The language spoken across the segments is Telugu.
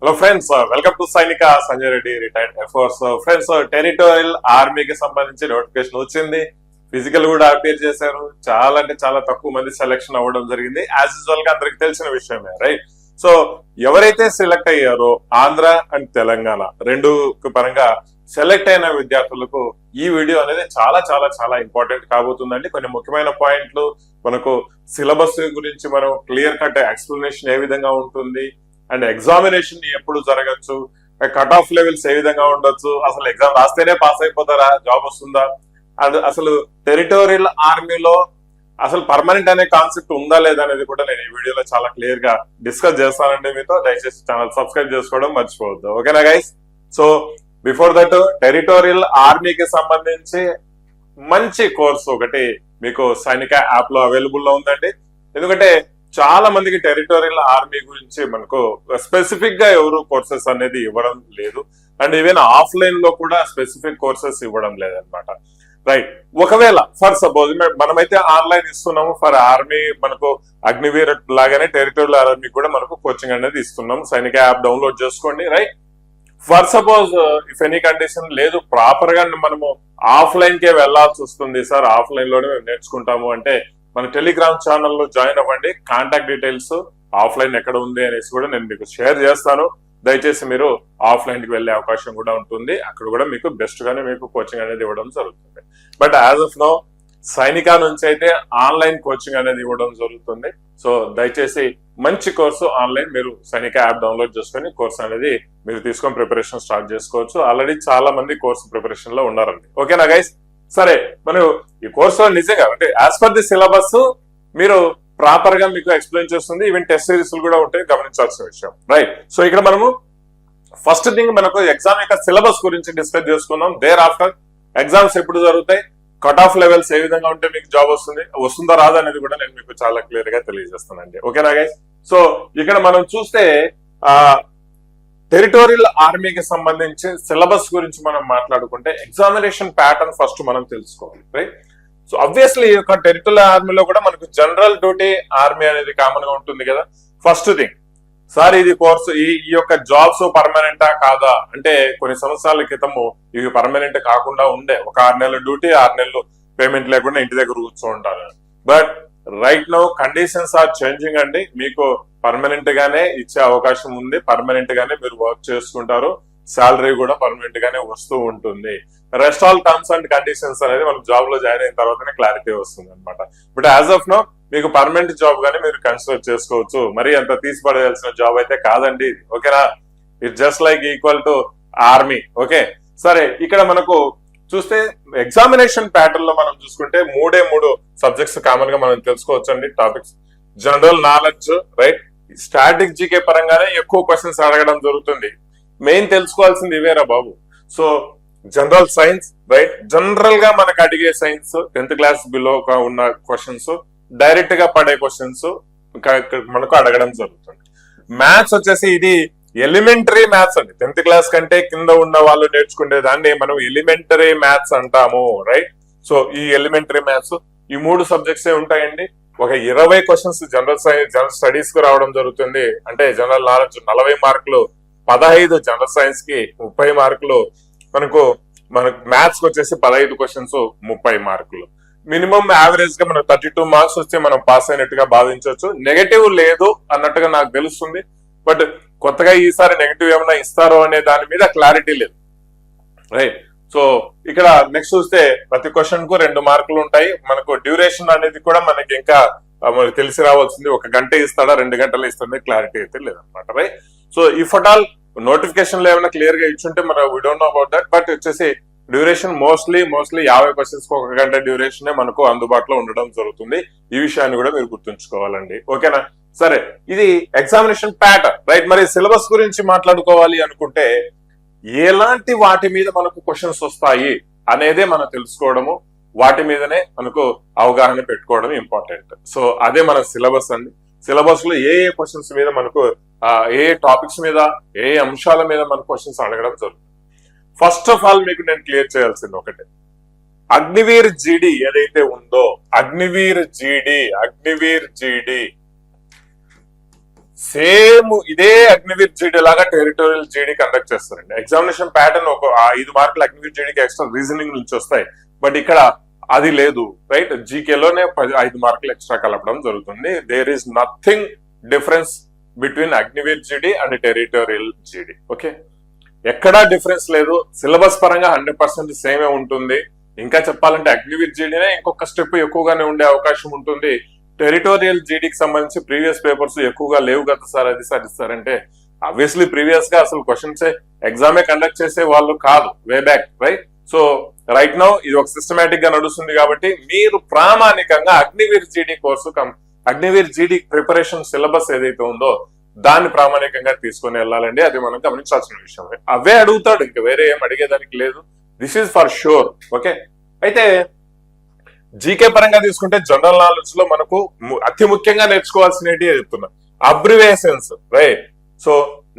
Hello friends, welcome to Sainika Sanjay Reddy retired air force. Friends, territorial ఆర్మీకి సంబంధించి నోటిఫికేషన్ వచ్చింది. ఫిజికల్ కూడా అపేర్ చేశారు. చాలా అంటే చాలా తక్కువ మంది సెలెక్షన్ అవ్వడం జరిగింది. యాజ్ యూజువల్ గా అందరికి తెలిసిన విషయమే, రైట్? సో ఎవరైతే సెలెక్ట్ అయ్యారో ఆంధ్ర అండ్ తెలంగాణ రెండు పరంగా సెలెక్ట్ అయిన విద్యార్థులకు ఈ వీడియో అనేది చాలా చాలా చాలా ఇంపార్టెంట్ కాబోతుందండి. కొన్ని ముఖ్యమైన పాయింట్లు, మనకు సిలబస్ గురించి మనం క్లియర్ కట్ ఎక్స్ప్లెనేషన్ ఏ విధంగా ఉంటుంది, అండ్ ఎగ్జామినేషన్ ఎప్పుడు జరగచ్చు, కట్ ఆఫ్ లెవెల్స్ ఏ విధంగా ఉండొచ్చు, అసలు ఎగ్జామ్ రాస్తేనే పాస్ అయిపోతారా, జాబ్ వస్తుందా, అండ్ అసలు టెరిటోరియల్ ఆర్మీలో అసలు పర్మనెంట్ అనే కాన్సెప్ట్ ఉందా లేదా అనేది కూడా నేను ఈ వీడియోలో చాలా క్లియర్ గా డిస్కస్ చేస్తానండి మీతో. దయచేసి ఛానల్ సబ్స్క్రైబ్ చేసుకోవడం మర్చిపోవద్దు, ఓకేనా guys? So before that, territorial ఆర్మీకి సంబంధించి మంచి కోర్స్ ఒకటి మీకు సైనిక యాప్ లో అవైలబుల్ లో ఉందండి. ఎందుకంటే చాలా మందికి టెరిటోరియల్ ఆర్మీ గురించి మనకు స్పెసిఫిక్ గా ఎవరు కోర్సెస్ అనేది ఇవ్వడం లేదు, అండ్ ఈవెన్ ఆఫ్లైన్ లో కూడా స్పెసిఫిక్ కోర్సెస్ ఇవ్వడం లేదనమాట, రైట్? ఒకవేళ ఫర్ సపోజ్ మనమైతే ఆన్లైన్ ఇస్తున్నాము ఫర్ ఆర్మీ, మనకు అగ్నివీర్ లాగానే టెరిటోరియల్ ఆర్మీ కూడా మనకు కోచింగ్ అనేది ఇస్తున్నాము. సైనిక యాప్ డౌన్లోడ్ చేసుకోండి, right? For suppose if any condition లేదు, ప్రాపర్ గా మనము ఆఫ్లైన్ కే వెళ్లాల్సి వస్తుంది, సార్ ఆఫ్లైన్ లోనే మేము నేర్చుకుంటాము అంటే మన టెలిగ్రామ్ ఛానల్లో జాయిన్ అవ్వండి. కాంటాక్ట్ డీటెయిల్స్ ఆఫ్లైన్ ఎక్కడ ఉంది అనేసి కూడా నేను మీకు షేర్ చేస్తాను. దయచేసి మీరు ఆఫ్లైన్ కి వెళ్లే అవకాశం కూడా ఉంటుంది. అక్కడ కూడా మీకు బెస్ట్ గానే మీకు కోచింగ్ అనేది ఇవ్వడం జరుగుతుంది. బట్ యాజ్ ఆఫ్ నో సైనిక నుంచి అయితే ఆన్లైన్ కోచింగ్ అనేది ఇవ్వడం జరుగుతుంది. సో దయచేసి మంచి కోర్సు ఆన్లైన్ మీరు సైనిక యాప్ డౌన్లోడ్ చేసుకుని కోర్స్ అనేది మీరు తీసుకొని ప్రిపరేషన్ స్టార్ట్ చేసుకోవచ్చు. ఆల్రెడీ చాలా మంది కోర్సు ప్రిపరేషన్ లో ఉన్నారండి, ఓకేనా గైస్? సరే, మనం ఈ కోర్సులో నిజంగా అంటే యాజ్ పర్ ది సిలబస్ మీరు ప్రాపర్ గా మీకు ఎక్స్ప్లెయిన్ చేస్తుంది. ఈవెన్ టెస్ట్ సిరీస్ కూడా ఉంటాయి, గమనించాల్సిన విషయం, రైట్? సో ఇక్కడ మనము ఫస్ట్ థింగ్ మనకు ఎగ్జామ్ యొక్క సిలబస్ గురించి డిస్కస్ చేసుకుందాం. దేర్ ఆఫ్టర్ ఎగ్జామ్స్ ఎప్పుడు జరుగుతాయి, కట్ ఆఫ్ లెవెల్స్ ఏ విధంగా ఉంటే మీకు జాబ్ వస్తుందా రాదా అనేది కూడా నేను మీకు చాలా క్లియర్ గా తెలియజేస్తానండి, ఓకేనా గైస్? సో ఇక్కడ మనం చూస్తే టెరిటోరియల్ ఆర్మీకి సంబంధించి సిలబస్ గురించి మనం మాట్లాడుకుంటే ఎగ్జామినేషన్ ప్యాటర్న్ ఫస్ట్ మనం తెలుసుకోవాలి, రైట్? సో ఆబ్వియస్లీ ఈ యొక్క టెరిటోరియల్ ఆర్మీలో కూడా మనకు జనరల్ డ్యూటీ ఆర్మీ అనేది కామన్ గా ఉంటుంది కదా. ఫస్ట్ థింగ్, సార్ ఇది కోర్సు ఈ యొక్క జాబ్స్ పర్మనెంటా కాదా అంటే కొన్ని సంవత్సరాల క్రితము ఇవి పర్మనెంట్ కాకుండా ఉండే, ఒక 6 నెలల డ్యూటీ 6 నెలలు పేమెంట్ లేకుండా ఇంటి దగ్గర కూర్చో ఉంటారు. But right now conditions are changing అండి. మీకు పర్మనెంట్ గానే ఇచ్చే అవకాశం ఉంది, పర్మనెంట్ గానే మీరు వర్క్ చేసుకుంటారు, శాలరీ కూడా పర్మనెంట్ గానే వస్తూ ఉంటుంది. Rest all terms and conditions అనేది మనం జాబ్ లో జాయిన్ అయిన తర్వాతనే క్లారిటీ వస్తుంది అనమాట. బట్ యాజ్ ఆఫ్ నో మీకు పర్మనెంట్ జాబ్ గానీ మీరు కన్సిడర్ చేసుకోవచ్చు. మరి అంత తీసిపడేయాల్సిన జాబ్ అయితే కాదండి, ఓకేనా? It just like equal to army, okay? సరే, ఇక్కడ మనకు చూస్తే ఎగ్జామినేషన్ ప్యాటర్న్ లో మనం చూసుకుంటే 3 సబ్జెక్ట్స్ కామన్ గా మనం తెలుసుకోవచ్చు అండి. Topics general knowledge, right? Static GK పరంగానే ఎక్కువ క్వశ్చన్స్ అడగడం జరుగుతుంది. మెయిన్ తెలుసుకోవాల్సింది ఇవేరా బాబు. So general science, right? General గా మనకు అడిగే సైన్స్ 10th క్లాస్ బిలో ఉన్న క్వశ్చన్స్, డైరెక్ట్ గా పడే క్వశ్చన్స్ మనకు అడగడం జరుగుతుంది. మ్యాథ్స్ వచ్చేసి ఇది ఎలిమెంటరీ మ్యాథ్స్ అండి. 10th క్లాస్ కంటే కింద ఉన్న వాళ్ళు నేర్చుకునే దాన్ని మనం ఎలిమెంటరీ మ్యాథ్స్ అంటాము, రైట్? సో ఈ ఎలిమెంటరీ మ్యాథ్స్ ఈ 3 సబ్జెక్ట్స్ ఉంటాయండి. ఒక 20 questions general science general studies కు రావడం జరుగుతుంది. అంటే జనరల్ నాలెడ్జ్ 40 మార్కులు, 15 జనరల్ సైన్స్ కి 30 మార్కులు, మనకు మ్యాథ్స్ కి వచ్చేసి 15 క్వశ్చన్స్ 30 మార్కులు. మినిమం యావరేజ్ గా మనకు 32 మార్క్స్ వస్తే మనం పాస్ అయినట్టుగా భావించవచ్చు. నెగటివ్ లేదు అన్నట్టుగా నాకు తెలుస్తుంది. బట్ కొత్తగా ఈసారి నెగటివ్ ఏమైనా ఇస్తారో అనే దాని మీద క్లారిటీ లేదు, రైట్? సో ఇక్కడ నెక్స్ట్ చూస్తే ప్రతి క్వశ్చన్ కు 2 మార్కులు ఉంటాయి. మనకు డ్యూరేషన్ అనేది కూడా మనకి ఇంకా మనకు తెలిసి రావాల్సింది. 1 గంట ఇస్తాడా 2 గంటలు ఇస్తుంది, క్లారిటీ అయితే లేదనమాట, right? So if at all notification లో ఏమైనా క్లియర్ గా ఇచ్చుంటే మనం we don't know about that. But వచ్చేసి డ్యూరేషన్ మోస్ట్లీ 50 క్వశ్చన్స్ కు 1 గంట డ్యూరేషన్ మనకు అందుబాటులో ఉండడం జరుగుతుంది. ఈ విషయాన్ని కూడా మీరు గుర్తుంచుకోవాలండి, ఓకేనా? సరే, ఇది ఎగ్జామినేషన్ ప్యాటర్న్, రైట్? మరి సిలబస్ గురించి మాట్లాడుకోవాలి అనుకుంటే ఎలాంటి వాటి మీద మనకు క్వశ్చన్స్ వస్తాయి అనేదే మనం తెలుసుకోవడము, వాటి మీదనే మనకు అవగాహన పెట్టుకోవడం ఇంపార్టెంట్. సో అదే మన సిలబస్ అండి. సిలబస్ లో ఏ క్వశ్చన్స్ మీద మనకు ఏ టాపిక్స్ మీద ఏ అంశాల మీద మనకు క్వశ్చన్స్ అడగడం జరుగుతుంది. ఫస్ట్ ఆఫ్ ఆల్ మీకు నేను క్లియర్ చేయాల్సింది ఒకటే, అగ్నివీర్ జీడీ ఏదైతే ఉందో, అగ్నివీర్ జీడీ సేమ్ ఇదే అగ్నివీర్ జీడీ లాగా టెరిటోరియల్ జీడీ కండక్ట్ చేస్తారండి. ఎగ్జామినేషన్ ప్యాటర్న్ ఒక 5 మార్కులు అగ్నివీర్ జీడీకి ఎక్స్ట్రా రీజనింగ్ నుంచి వస్తాయి, బట్ ఇక్కడ అది లేదు, రైట్? జీకేలోనే 5 మార్కులు ఎక్స్ట్రా కలపడం జరుగుతుంది. There is nothing difference between Agniveer GD and territorial GD. Okay, ఎక్కడా డిఫరెన్స్ లేదు. సిలబస్ పరంగా 100% సేమే ఉంటుంది. ఇంకా చెప్పాలంటే అగ్నివీర్ జీడీనే ఇంకొక స్టెప్ ఎక్కువగానే ఉండే అవకాశం ఉంటుంది. టెరిటోరియల్ జీడీకి సంబంధించి ప్రీవియస్ పేపర్స్ ఎక్కువగా లేవు కదా సార్, అది సార్ ఇస్తారు అంటే ఆబ్వియస్లీ ప్రీవియస్ గా అసలు క్వశ్చన్స్ ఎగ్జామే కండక్ట్ చేసే వాళ్ళు కాదు way back, right? So right now ఇది ఒక సిస్టమేటిక్ గా నడుస్తుంది కాబట్టి మీరు ప్రామాణికంగా అగ్నివీర్ జీడీ కోర్సు అగ్నివీర్ జీడీ ప్రిపరేషన్ సిలబస్ ఏదైతే ఉందో దాన్ని ప్రామాణికంగా తీసుకొని వెళ్ళాలండి. అది మనం గమనించాల్సిన విషయం. అవే అడుగుతాడు, ఇంకా వేరే ఏం అడిగేదానికి లేదు. This is for sure. Okay, అయితే జీకే పరంగా తీసుకుంటే జనరల్ నాలెడ్జ్ లో మనకు అతి ముఖ్యంగా నేర్చుకోవాల్సినవి చెప్తున్నా, abbreviations, right? So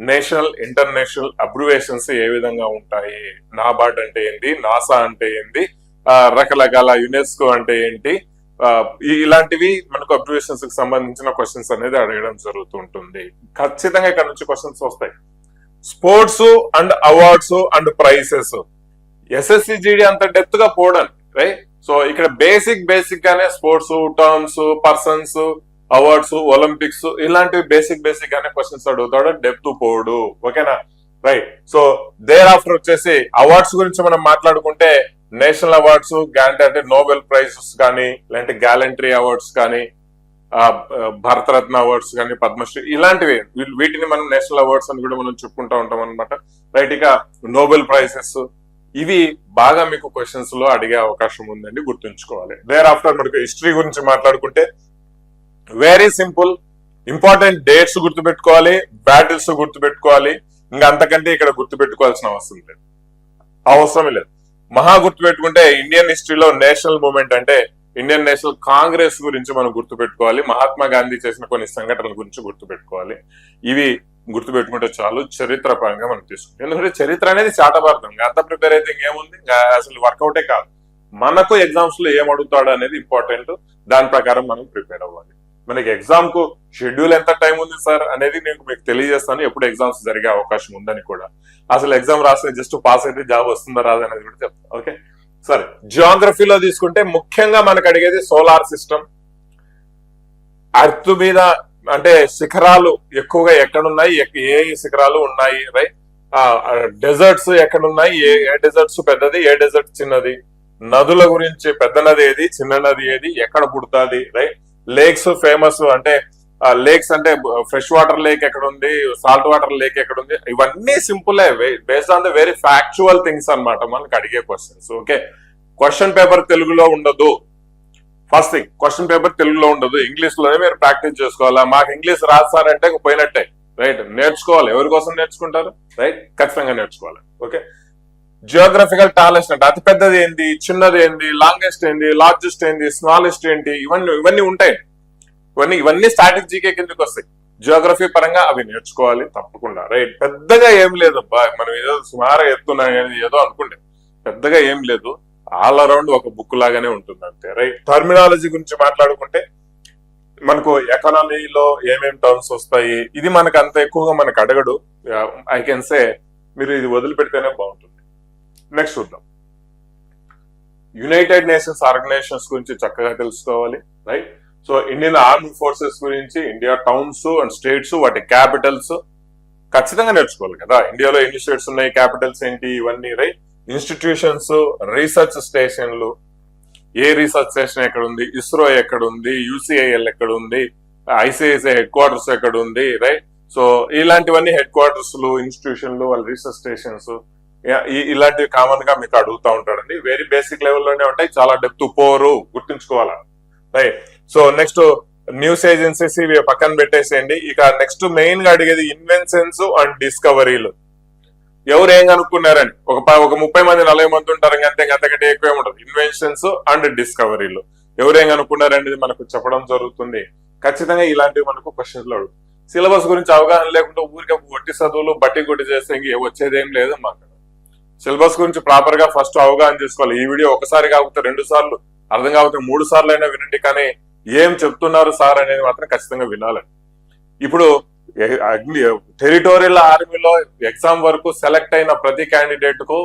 national international abbreviations ఏ విధంగా ఉంటాయి, నాబార్డ్ అంటే ఏంటి, నాసా అంటే ఏంటి, రకరకాల యునెస్కో అంటే ఏంటి, ఇలాంటివి మనకు అబ్రివేషన్స్ కి సంబంధించిన క్వశ్చన్స్ అనేది అడగడం జరుగుతూ ఉంటుంది. ఖచ్చితంగా ఇక్కడ నుంచి క్వశ్చన్స్ వస్తాయి. Sports and awards and prizes SSC GD అంత డెప్త్ గా పోవడానికి, రైట్? సో ఇక్కడ బేసిక్ గానే sports, terms, persons, awards, Olympics ఇలాంటివి బేసిక్ గానే క్వశ్చన్స్ అడుగుతాడు, డెప్త్ పోడు. ఓకేనా, రైట్? సో దేర్ ఆఫ్టర్ వచ్చేసి అవార్డ్స్ గురించి మనం మాట్లాడుకుంటే నేషనల్ అవార్డ్స్, అంటే నోబెల్ ప్రైజెస్ కానీ, లేదంటే గ్యాలంటరీ అవార్డ్స్ కానీ, భారతరత్న అవార్డ్స్ కానీ, పద్మశ్రీ ఇలాంటివి, వీటిని మనం నేషనల్ అవార్డ్స్ అని కూడా మనం చెప్పుకుంటా ఉంటాం అనమాట, రైట్? ఇక నోబెల్ ప్రైజెస్ ఇవి బాగా మీకు క్వశ్చన్స్ లో అడిగే అవకాశం ఉందండి, గుర్తుంచుకోవాలి. దేర్ ఆఫ్టర్ మనకు హిస్టరీ గురించి మాట్లాడుకుంటే వెరీ సింపుల్, ఇంపార్టెంట్ డేట్స్ గుర్తుపెట్టుకోవాలి, బ్యాటిల్స్ గుర్తుపెట్టుకోవాలి. ఇంకా అంతకంటే ఇక్కడ గుర్తుపెట్టుకోవాల్సిన అవసరం లేదు. మహా గుర్తుపెట్టుకుంటే ఇండియన్ హిస్టరీలో నేషనల్ మూవ్మెంట్ అంటే ఇండియన్ నేషనల్ కాంగ్రెస్ గురించి మనం గుర్తుపెట్టుకోవాలి, మహాత్మా గాంధీ చేసిన కొన్ని సంఘటనల గురించి గుర్తుపెట్టుకోవాలి. ఇవి గుర్తుపెట్టుకుంటే చాలు. చరిత్ర పరంగా మనం తీసుకుంటాం, ఎందుకంటే చరిత్ర అనేది చాటభారతం, అంత ప్రిపేర్ అయితే ఇంకేముంది, అసలు వర్కౌటే కాదు. మనకు ఎగ్జామ్స్ లో ఏం అడుగుతాడు అనేది ఇంపార్టెంట్, దాని ప్రకారం మనం ప్రిపేర్ అవ్వాలి. మనకి ఎగ్జామ్ కు షెడ్యూల్ ఎంత టైం ఉంది సార్ అనేది నేను మీకు తెలియజేస్తాను, ఎప్పుడు ఎగ్జామ్స్ జరిగే అవకాశం ఉందని కూడా. అసలు ఎగ్జామ్ రాస్తే జస్ట్ పాస్ అయితే జాబ్ వస్తుందా రాదా అనేది కూడా చెప్తాను. ఓకే, సరే. జియోగ్రఫీలో తీసుకుంటే ముఖ్యంగా మనకు అడిగేది సోలార్ సిస్టమ్, అర్త్ మీద అంటే శిఖరాలు ఎక్కువగా ఎక్కడున్నాయి, ఏ శిఖరాలు ఉన్నాయి, రైట్? డెజర్ట్స్ ఎక్కడున్నాయి, ఏ డెజర్ట్స్ పెద్దది, ఏ డెజర్ట్ చిన్నది, నదుల గురించి పెద్ద నది ఏది, చిన్న నది ఏది, ఎక్కడ పుడుతుంది, రైట్? లేక్స్ ఫేమస్ అంటే లేక్స్ అంటే ఫ్రెష్ వాటర్ లేక్ ఎక్కడ ఉంది, సాల్ట్ వాటర్ లేక్ ఎక్కడ ఉంది, ఇవన్నీ simple based on the very factual things అన్నమాట మనకు అడిగే క్వశ్చన్స్. ఓకే, క్వశ్చన్ పేపర్ తెలుగులో ఉండదు. ఫస్ట్ థింగ్, క్వశ్చన్ పేపర్ తెలుగులో ఉండదు, ఇంగ్లీష్ లోనే మీరు ప్రాక్టీస్ చేసుకోవాలా. మాకు ఇంగ్లీష్ రాదు సార్ అంటే పోయినట్టే, రైట్? నేర్చుకోవాలి. ఎవరి కోసం నేర్చుకుంటారు, రైట్? ఖచ్చితంగా నేర్చుకోవాలి. ఓకే, జియోగ్రఫికల్ టాలెంట్ అంటే అతి పెద్దది ఏంటి, చిన్నది ఏంటి, లాంగెస్ట్ ఏంటి, లార్జెస్ట్ ఏంటి, స్మాలెస్ట్ ఏంటి, ఇవన్నీ ఉంటాయి. ఇవన్నీ స్టాటిక్ జీకే కిందకి వస్తాయి. జియోగ్రఫీ పరంగా అవి నేర్చుకోవాలి తప్పకుండా, రైట్? పెద్దగా ఏం లేదు అబ్బా, మనం ఏదో సుమారుగా ఎత్తున్నా ఏదో అనుకుంటే పెద్దగా ఏం లేదు, ఆల్ అరౌండ్ ఒక బుక్ లాగానే ఉంటుంది అంతే, రైట్? టర్మినాలజీ గురించి మాట్లాడుకుంటే మనకు ఎకానమీలో ఏమేమి టర్మ్స్ వస్తాయి, ఇది మనకు అంత ఎక్కువగా మనకు అడగడు. ఐ కెన్ సే మీరు ఇది వదిలిపెడితేనే బాగుంటుంది. నెక్స్ట్ చూద్దాం, యునైటెడ్ నేషన్స్ ఆర్గనైజేషన్స్ గురించి చక్కగా తెలుసుకోవాలి, right? So Indian army forces గురించి, ఇండియా టౌన్స్ అండ్ స్టేట్స్, వాటి క్యాపిటల్స్ ఖచ్చితంగా నేర్చుకోవాలి కదా. ఇండియాలో ఎన్ని స్టేట్స్ ఉన్నాయి, క్యాపిటల్స్ ఏంటి, ఇవన్నీ, రైట్? ఇన్స్టిట్యూషన్స్, రీసెర్చ్ స్టేషన్లు, ఏ రీసెర్చ్ స్టేషన్ ఎక్కడ ఉంది, ఇస్రో ఎక్కడ ఉంది, యూసీఐఎల్ ఎక్కడ ఉంది, ఐసిఐసిఐ హెడ్ క్వార్టర్స్ ఎక్కడ ఉంది, రైట్? సో ఇలాంటివన్నీ హెడ్ క్వార్టర్స్, ఇన్స్టిట్యూషన్లు, వాళ్ళ రీసెర్చ్ స్టేషన్స్, ఇలాంటివి కామన్ గా మీకు అడుగుతూ ఉంటాడండి. వెరీ బేసిక్ లెవెల్లోనే ఉంటాయి, చాలా డెప్త్ పోరు, గుర్తుంచుకోవాలా, right? So next news agencies ఇవి పక్కన పెట్టేసేయండి. ఇక నెక్స్ట్ మెయిన్ గా అడిగేది ఇన్వెన్షన్స్ అండ్ డిస్కవరీలు. ఎవరు ఏం కనుక్కున్నారని ఒక 30 మంది 40 మంది ఉంటారు, అంతకంటే ఎక్కువ ఉండదు. ఇన్వెన్షన్స్ అండ్ డిస్కవరీలు ఎవరు ఏం కనుక్కున్నారనేది మనకు చెప్పడం జరుగుతుంది. ఖచ్చితంగా ఇలాంటివి మనకు క్వశ్చన్స్ లో అడుగుతుంది. సిలబస్ గురించి అవగాహన లేకుండా ఊరికే వట్టి చదువులు బట్టి కొట్టి చేస్తే వచ్చేదేం లేదు మాకు. సిలబస్ గురించి ప్రాపర్ గా ఫస్ట్ అవగాహన చేసుకోవాలి. ఈ వీడియో ఒకసారి కాకపోతే 2 సార్లు, అర్థం కాకపోతే 3 సార్లు అయినా వినండి, కానీ ఏం చెప్తున్నారు సార్ అనేది మాత్రం ఖచ్చితంగా వినాలండి. ఇప్పుడు టెరిటోరియల్ ఆర్మీలో ఎగ్జామ్ వరకు సెలెక్ట్ అయిన ప్రతి క్యాండిడేట్ కు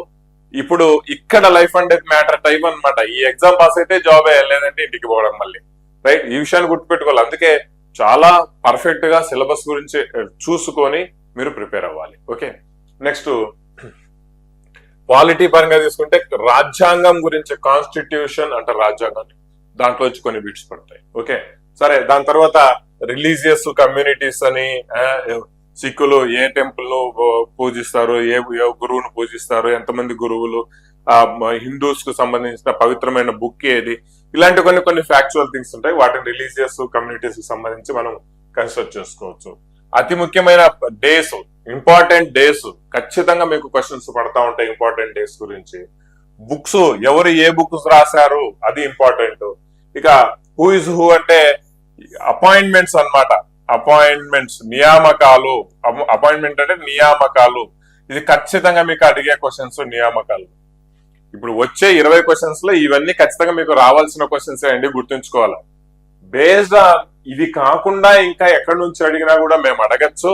ఇప్పుడు ఇక్కడ life and death matter time అనమాట. ఈ ఎగ్జామ్ పాస్ అయితే జాబ్ లేదంటే ఇంటికి పోవడం మళ్ళీ, రైట్? ఈ విషయాన్ని గుర్తుపెట్టుకోవాలి. అందుకే చాలా పర్ఫెక్ట్ గా సిలబస్ గురించి చూసుకొని మీరు ప్రిపేర్ అవ్వాలి. ఓకే, నెక్స్ట్ పాలిటీ పరంగా తీసుకుంటే రాజ్యాంగం గురించి, కాన్స్టిట్యూషన్ అంటే రాజ్యాంగాన్ని, దాంట్లో వచ్చి కొన్ని బిట్స్ పడతాయి. ఓకే, సరే. దాని తర్వాత రిలీజియస్ కమ్యూనిటీస్ అని, సిక్కులు ఏ టెంపుల్ ను పూజిస్తారు, ఏ గురువును పూజిస్తారు, ఎంతమంది గురువులు, హిందూస్ కు సంబంధించిన పవిత్రమైన బుక్ ఏది, ఇలాంటి కొన్ని ఫ్యాక్చువల్ థింగ్స్ ఉంటాయి. వాటిని రిలీజియస్ కమ్యూనిటీస్ కి సంబంధించి మనం కన్సిడర్ చేసుకోవచ్చు. అతి ముఖ్యమైన డేస్, ఇంపార్టెంట్ డేస్, ఖచ్చితంగా మీకు క్వశ్చన్స్ పడతా ఉంటాయి ఇంపార్టెంట్ డేస్ గురించి. బుక్స్, ఎవరు ఏ బుక్స్ రాశారు అది ఇంపార్టెంట్. ఇక హూ ఇస్ హూ అంటే అపాయింట్మెంట్స్ అన్నమాట. అపాయింట్మెంట్స్, నియామకాలు. అపాయింట్మెంట్ అంటే నియామకాలు. ఇది ఖచ్చితంగా మీకు అడిగే క్వశ్చన్స్, నియామకాలు. ఇప్పుడు వచ్చే 20 క్వశ్చన్స్ లో ఇవన్నీ ఖచ్చితంగా మీకు రావాల్సిన క్వశ్చన్స్ అండి, గుర్తుంచుకోవాలి. బేస్డ్ ఆన్ ఇది కాకుండా ఇంకా ఎక్కడి నుంచి అడిగినా కూడా మేము అడగచ్చు,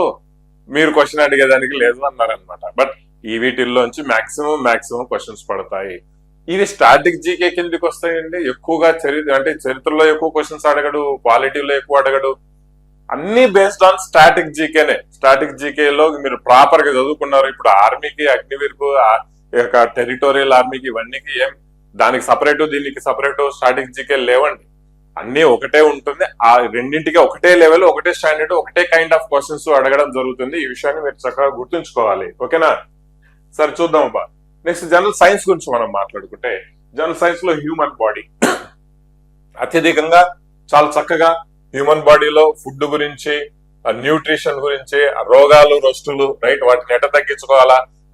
మీరు క్వశ్చన్ అడిగేదానికి లేదు అన్నారనమాట. బట్ ఈ వీటిల్లోంచి మాక్సిమం క్వశ్చన్స్ పడతాయి. ఇవి స్టాటిక్ జీకే కిందకి వస్తాయండి. ఎక్కువగా చరిత్రలో ఎక్కువ క్వశ్చన్స్ అడగడు, పాలిటీలో ఎక్కువ అడగడు. అన్ని బేస్డ్ ఆన్ స్టాటిక్ జీకేనే. స్టాటిక్ జీకేలో మీరు ప్రాపర్ గా చదువుకున్నారు. ఇప్పుడు ఆర్మీకి, అగ్నివీర్కు, టెరిటోరియల్ ఆర్మీకి, ఇవన్నీకి ఏం దానికి సపరేట్, దీనికి సపరేట్ స్టాటిక్ జీకే లేవండి. అన్ని ఒకటే ఉంటుంది. ఆ రెండింటికి ఒకటే లెవెల్, ఒకటే స్టాండర్డ్, ఒకటే కైండ్ ఆఫ్ క్వశ్చన్స్ అడగడం జరుగుతుంది. ఈ విషయాన్ని మీరు చక్కగా గుర్తుంచుకోవాలి. ఓకేనా? సరే, చూద్దాం అబ్బా. నెక్స్ట్ జనరల్ సైన్స్ గురించి మనం మాట్లాడుకుంటే, జనరల్ సైన్స్ లో హ్యూమన్ బాడీ అత్యధికంగా చాలా చక్కగా హ్యూమన్ బాడీలో ఫుడ్ గురించి, న్యూట్రిషన్ గురించి, రోగాలు, రొస్టులు, రైట్, వాటిని ఎట్లా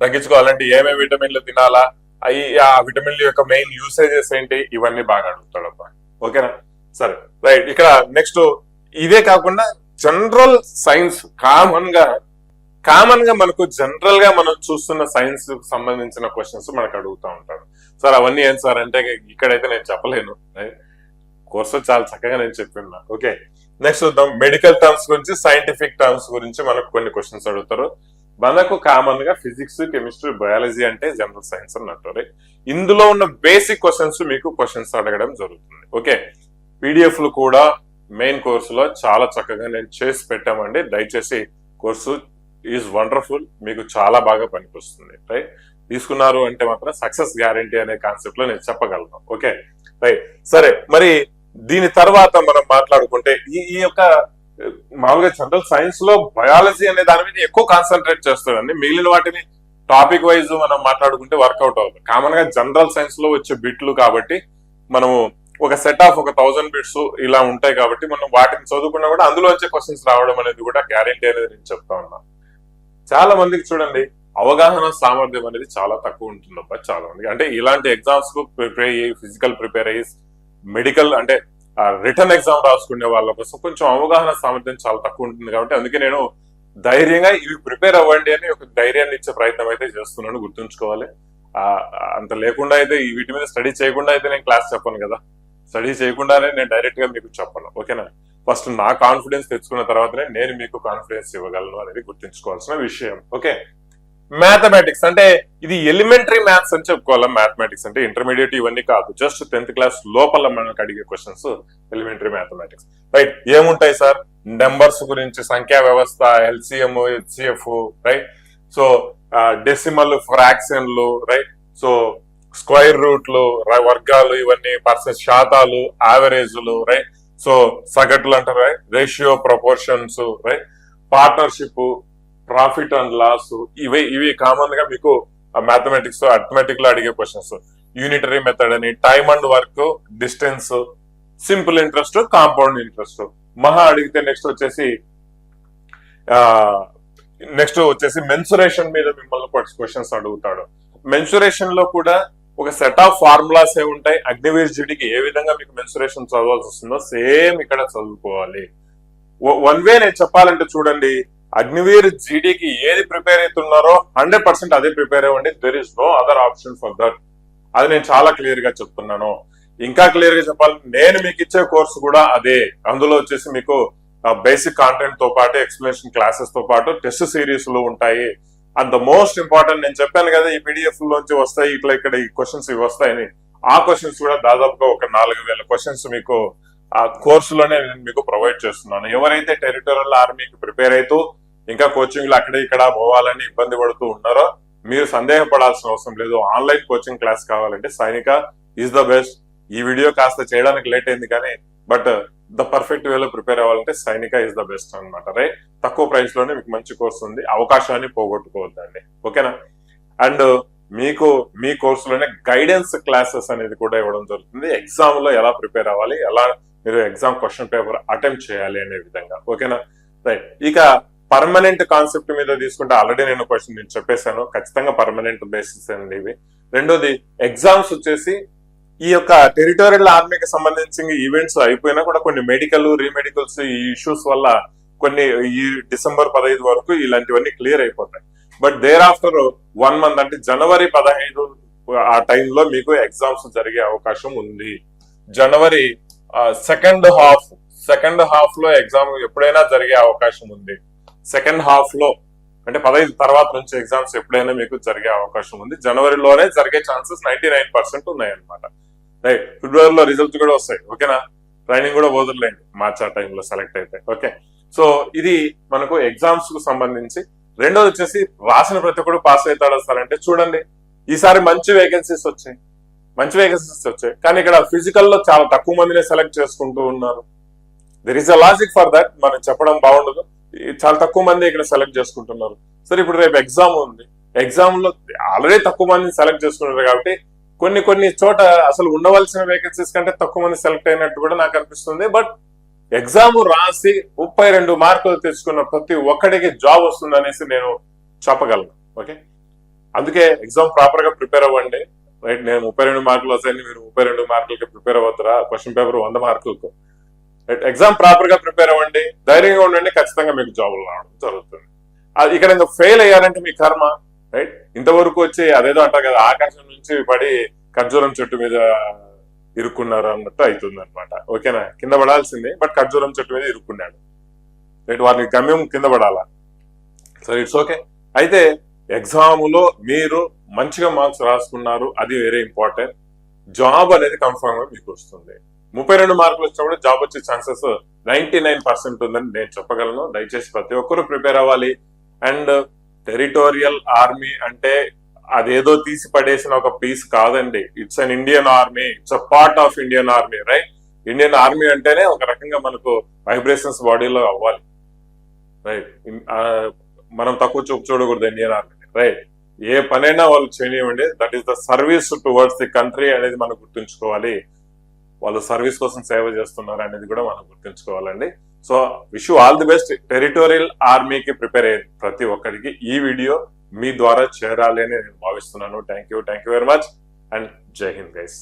తగ్గించుకోవాలంటే ఏమేమి విటమిన్లు తినాలా, ఆ విటమిన్ల యొక్క మెయిన్ యూసేజెస్ ఏంటి, ఇవన్నీ బాగా అడుగుతాడు అబ్బా. ఓకేనా? సరే, రైట్. ఇక్కడ నెక్స్ట్ ఇదే కాకుండా జనరల్ సైన్స్ కామన్ గా మనకు జనరల్ గా మనం చూస్తున్న సైన్స్ కు సంబంధించిన క్వశ్చన్స్ మనకు అడుగుతూ ఉంటాడు. సార్ అవన్నీ ఏం సార్ అంటే ఇక్కడైతే నేను చెప్పలేను, కోర్సు చాలా చక్కగా నేను చెప్పిన్నా. ఓకే, నెక్స్ట్ చూద్దాం. మెడికల్ టర్మ్స్ గురించి, సైంటిఫిక్ టర్మ్స్ గురించి మనకు కొన్ని క్వశ్చన్స్ అడుగుతారు. మనకు కామన్ గా ఫిజిక్స్, కెమిస్ట్రీ, బయాలజీ అంటే జనరల్ సైన్స్ అన్నట్టు. ఇందులో ఉన్న బేసిక్ క్వశ్చన్స్ మీకు క్వశ్చన్స్ అడగడం జరుగుతుంది. ఓకే, పీడిఎఫ్లు కూడా మెయిన్ కోర్సులో చాలా చక్కగా నేను చేసి పెట్టామండి. దయచేసి కోర్సు ఈజ్ వండర్ఫుల్, మీకు చాలా బాగా పనికొస్తుంది. రైట్, తీసుకున్నారు అంటే మాత్రం సక్సెస్ గ్యారంటీ అనే కాన్సెప్ట్ లో నేను చెప్పగలను. Okay, right. సరే, మరి దీని తర్వాత మనం మాట్లాడుకుంటే ఈ యొక్క మామూలుగా జనరల్ సైన్స్ లో బయాలజీ అనే దాని మీద ఎక్కువ కాన్సన్ట్రేట్ చేస్తాడండి. మిగిలిన వాటిని టాపిక్ వైజ్ మనం మాట్లాడుకుంటే వర్కౌట్ అవుతుంది. కామన్ గా జనరల్ సైన్స్ లో వచ్చే బిట్లు కాబట్టి మనము ఒక సెట్ ఆఫ్ 1000 బిట్స్ ఇలా ఉంటాయి కాబట్టి మనం వాటిని చదువుకున్నా కూడా అందులో వచ్చే క్వశ్చన్స్ రావడం అనేది కూడా గ్యారంటీ అనేది నేను చెప్తా ఉన్నాను. చాలా మందికి చూడండి అవగాహన సామర్థ్యం అనేది చాలా తక్కువ ఉంటుందబ్బా. చాలా మంది అంటే ఇలాంటి ఎగ్జామ్స్ కు ప్రిపేర్ అయ్యి, ఫిజికల్ ప్రిపేర్ అయ్యి, మెడికల్ అంటే రిటర్న్ ఎగ్జామ్ రాసుకునే వాళ్ళ కోసం కొంచెం అవగాహన సామర్థ్యం చాలా తక్కువ ఉంటుంది. కాబట్టి అందుకే నేను ధైర్యంగా ఇవి ప్రిపేర్ అవ్వండి అని ఒక ధైర్యాన్ని ఇచ్చే ప్రయత్నం అయితే చేస్తున్నాను, గుర్తుంచుకోవాలి. అంత లేకుండా అయితే వీటి మీద స్టడీ చేయకుండా అయితే నేను క్లాస్ చెప్పను కదా. స్టడీ చేయకుండానే నేను డైరెక్ట్ గా మీకు చెప్పను. ఓకేనా? ఫస్ట్ నా కాన్ఫిడెన్స్ తెచ్చుకున్న తర్వాతనే నేను మీకు కాన్ఫిడెన్స్ ఇవ్వగలను అనేది గుర్తుంచుకోవాల్సిన విషయం. ఓకే, మ్యాథమెటిక్స్ అంటే ఇది ఎలిమెంటరీ మ్యాథ్స్ అని చెప్పుకోవాలి. మ్యాథమెటిక్స్ అంటే ఇంటర్మీడియట్ ఇవన్నీ కాదు, జస్ట్ 10th క్లాస్ లోపల మనకు అడిగే క్వశ్చన్స్ ఎలిమెంటరీ మ్యాథమెటిక్స్. రైట్, ఏముంటాయి సార్? నెంబర్స్ గురించి, సంఖ్యా వ్యవస్థ, LCM, HCF, right. So decimal, ఫ్రాక్షన్లు, రైట్. సో స్క్వైర్ రూట్లు, వర్గాలు, ఇవన్నీ పర్సెంట్, శాతాలు, యావరేజ్లు, రైట్. సో సగటులు అంటారు, right. Ratio, proportions, right. Partnership, profit and loss, ఇవి కామన్ గా మీకు మ్యాథమెటిక్స్, అర్థమెటిక్ లో అడిగే క్వశ్చన్స్. యూనిటరీ మెథడ్ అని, time and work, distance, simple interest, compound interest. మహా అడిగితే నెక్స్ట్ వచ్చేసి మెన్సురేషన్ మీద మిమ్మల్ని క్వశ్చన్స్ అడుగుతాడు. మెన్సురేషన్ లో కూడా ఒక సెట్ ఆఫ్ ఫార్ములాస్ ఏ ఉంటాయి. అగ్నివీర్ జీడికి ఏ విధంగా మీకు మెన్సురేషన్ చదవాల్సి వస్తుందో సేమ్ ఇక్కడ చదువుకోవాలి. వన్ వే నేను చెప్పాలంటే చూడండి, అగ్నివీర్ జీడీకి ఏది ప్రిపేర్ అవుతున్నారో 100% అదే ప్రిపేర్ అవ్వండి. There is no other option for that. అది నేను చాలా క్లియర్ గా చెప్తున్నాను. ఇంకా క్లియర్ గా చెప్పాలి, నేను మీకు ఇచ్చే కోర్సు కూడా అదే. అందులో వచ్చేసి మీకు బేసిక్ కాంటెంట్ తో పాటు ఎక్స్ప్లెనేషన్ క్లాసెస్ తో పాటు టెస్ట్ సిరీస్ లు ఉంటాయి. అండ్ ద మోస్ట్ ఇంపార్టెంట్, నేను చెప్పాను కదా ఈ పీడిఎఫ్ లోంచి వస్తాయి ఇట్లా ఇక్కడ ఈ క్వశ్చన్స్ ఇవి వస్తాయని, ఆ క్వశ్చన్స్ కూడా దాదాపుగా ఒక 4000 క్వశ్చన్స్ మీకు ఆ కోర్సులోనే నేను మీకు ప్రొవైడ్ చేస్తున్నాను. ఎవరైతే టెరిటోరియల్ ఆర్మీకి ప్రిపేర్ అవుతూ ఇంకా కోచింగ్లు అక్కడ ఇక్కడ పోవాలని ఇబ్బంది పడుతూ ఉన్నారో మీరు సందేహపడాల్సిన అవసరం లేదు. ఆన్లైన్ కోచింగ్ క్లాస్ కావాలంటే సైనిక ఈజ్ ద బెస్ట్. ఈ వీడియో కాస్త చేయడానికి లేట్ అయింది కానీ బట్ ద పర్ఫెక్ట్ వేలో ప్రిపేర్ అవ్వాలంటే సైనిక ఈజ్ ద బెస్ట్ అనమాట. రైట్, తక్కువ ప్రైస్ లోనే మీకు మంచి కోర్స్ ఉంది, అవకాశాన్ని పోగొట్టుకోవద్దండి. ఓకేనా? అండ్ మీకు మీ కోర్సులోనే గైడెన్స్ క్లాసెస్ అనేది కూడా ఇవ్వడం జరుగుతుంది. ఎగ్జామ్ లో ఎలా ప్రిపేర్ అవ్వాలి, ఎలా మీరు ఎగ్జామ్ క్వశ్చన్ పేపర్ అటెంప్ట్ చేయాలి అనే విధంగా. ఓకేనా? రైట్, ఇక పర్మనెంట్ కాన్సెప్ట్ మీద తీసుకుంటే ఆల్రెడీ నేను క్వశ్చన్ నేను చెప్పేశాను, ఖచ్చితంగా పర్మనెంట్ బేసిస్ అండి ఇవి. రెండోది ఎగ్జామ్స్ వచ్చేసి ఈ యొక్క టెరిటోరియల్ ఆర్మీకి సంబంధించిన ఈవెంట్స్ అయిపోయినా కూడా కొన్ని మెడికల్ రీమెడికల్స్ ఈ ఇష్యూస్ వల్ల కొన్ని ఈ డిసెంబర్ 15 వరకు ఇలాంటివన్నీ క్లియర్ అయిపోతాయి. బట్ దేర్ ఆఫ్టర్ 1 మంత్ అంటే జనవరి 15 ఆ టైంలో మీకు ఎగ్జామ్స్ జరిగే అవకాశం ఉంది. జనవరి సెకండ్ హాఫ్ లో ఎగ్జామ్ ఎప్పుడైనా జరిగే అవకాశం ఉంది. సెకండ్ హాఫ్ లో అంటే 15 తర్వాత నుంచి ఎగ్జామ్స్ ఎప్పుడైనా మీకు జరిగే అవకాశం ఉంది. జనవరిలోనే జరిగే ఛాన్సెస్ 99% ఉన్నాయన్నమాట. రైట్, ఫిబ్రవరిలో రిజల్ట్స్ కూడా వస్తాయి. ఓకేనా? ట్రైనింగ్ కూడా వదలలేండి మార్చ్ ఆ టైంలో సెలెక్ట్ అయితే. ఓకే, సో ఇది మనకు ఎగ్జామ్స్ కు సంబంధించి. రెండోది వచ్చేసి రాసిన ప్రతి ఒక్కరు పాస్ అవుతాడు సార్ అంటే చూడండి, ఈసారి మంచి వేకెన్సీస్ వచ్చాయి కానీ ఇక్కడ ఫిజికల్ లో చాలా తక్కువ మందినే సెలెక్ట్ చేసుకుంటూ ఉన్నారు. There is a logic for that, మనం చెప్పడం బాగుండదు, చాలా తక్కువ మంది ఇక్కడ సెలెక్ట్ చేసుకుంటున్నారు. సరే, ఇప్పుడు రేపు ఎగ్జామ్ ఉంది, ఎగ్జామ్ లో ఆల్రెడీ తక్కువ మందిని సెలెక్ట్ చేసుకుంటారు కాబట్టి కొన్ని చోట అసలు ఉండవలసిన వేకెన్సీస్ కంటే తక్కువ మంది సెలెక్ట్ అయినట్టు కూడా నాకు అనిపిస్తుంది. బట్ ఎగ్జామ్ రాసి 32 మార్కులు తెచ్చుకున్న ప్రతి ఒక్కడికి జాబ్ వస్తుంది అనేసి నేను చెప్పగలను. ఓకే, అందుకే ఎగ్జామ్ ప్రాపర్ గా ప్రిపేర్ అవ్వండి. రైట్, నేను 32 మార్కులు వస్తాయని మీరు 32 మార్కులకి ప్రిపేర్ అవ్వద్దురా, క్వశ్చన్ పేపర్ 100 మార్కులకు. రైట్, ఎగ్జామ్ ప్రాపర్ గా ప్రిపేర్ అవ్వండి, ధైర్యంగా ఉండండి, ఖచ్చితంగా మీకు జాబులు రావడం జరుగుతుంది. ఇక్కడ ఇంకా ఫెయిల్ అయ్యారంటే మీ కర్మ. రైట్, ఇంతవరకు వచ్చి అదేదో అంటారు కదా, ఆకాశం నుంచి పడి ఖర్జూరం చెట్టు మీద ఇరుక్కున్నారు అన్నట్టు అవుతుంది అనమాట. ఓకేనా? కింద పడాల్సిందే, బట్ ఖర్జూరం చెట్టు మీద ఇరుక్కున్నాడు. రైట్, వారికి గమ్యం కింద పడాలా. సరే, ఇట్స్ ఓకే. అయితే ఎగ్జామ్ లో మీరు మంచిగా మార్క్స్ రాసుకున్నారు, అది వెరీ ఇంపార్టెంట్. జాబ్ అనేది కన్ఫర్మ్ గా మీకు వస్తుంది. 32 మార్కులు వచ్చినప్పుడు జాబ్ వచ్చే ఛాన్సెస్ 99% ఉందని నేను చెప్పగలను. దయచేసి ప్రతి ఒక్కరు ప్రిపేర్ అవ్వాలి. అండ్ టెరిటోరియల్ ఆర్మీ అంటే అదేదో తీసి పడేసిన ఒక పీస్ కాదండి. It's an Indian army, it's a part of Indian army. Right, Indian army అంటేనే ఒక రకంగా మనకు వైబ్రేషన్స్ బాడీలో అవ్వాలి. రైట్, మనం తక్కువ చూపు చూడకూడదు ఇండియన్ ఆర్మీ. రైట్, ఏ పనైనా వాళ్ళు చేయనివ్వండి, that is the service towards the country అనేది మనం గుర్తుంచుకోవాలి. వాళ్ళు సర్వీస్ కోసం సేవ చేస్తున్నారు అనేది కూడా మనం గుర్తుంచుకోవాలండి. So wish you all the best. Territorial ఆర్మీకి ప్రిపేర్ అయ్యే ప్రతి ఒక్కరికి ఈ వీడియో మీ ద్వారా చేరాలి అని నేను భావిస్తున్నాను. Thank you very much and జై హింద్ గైస్.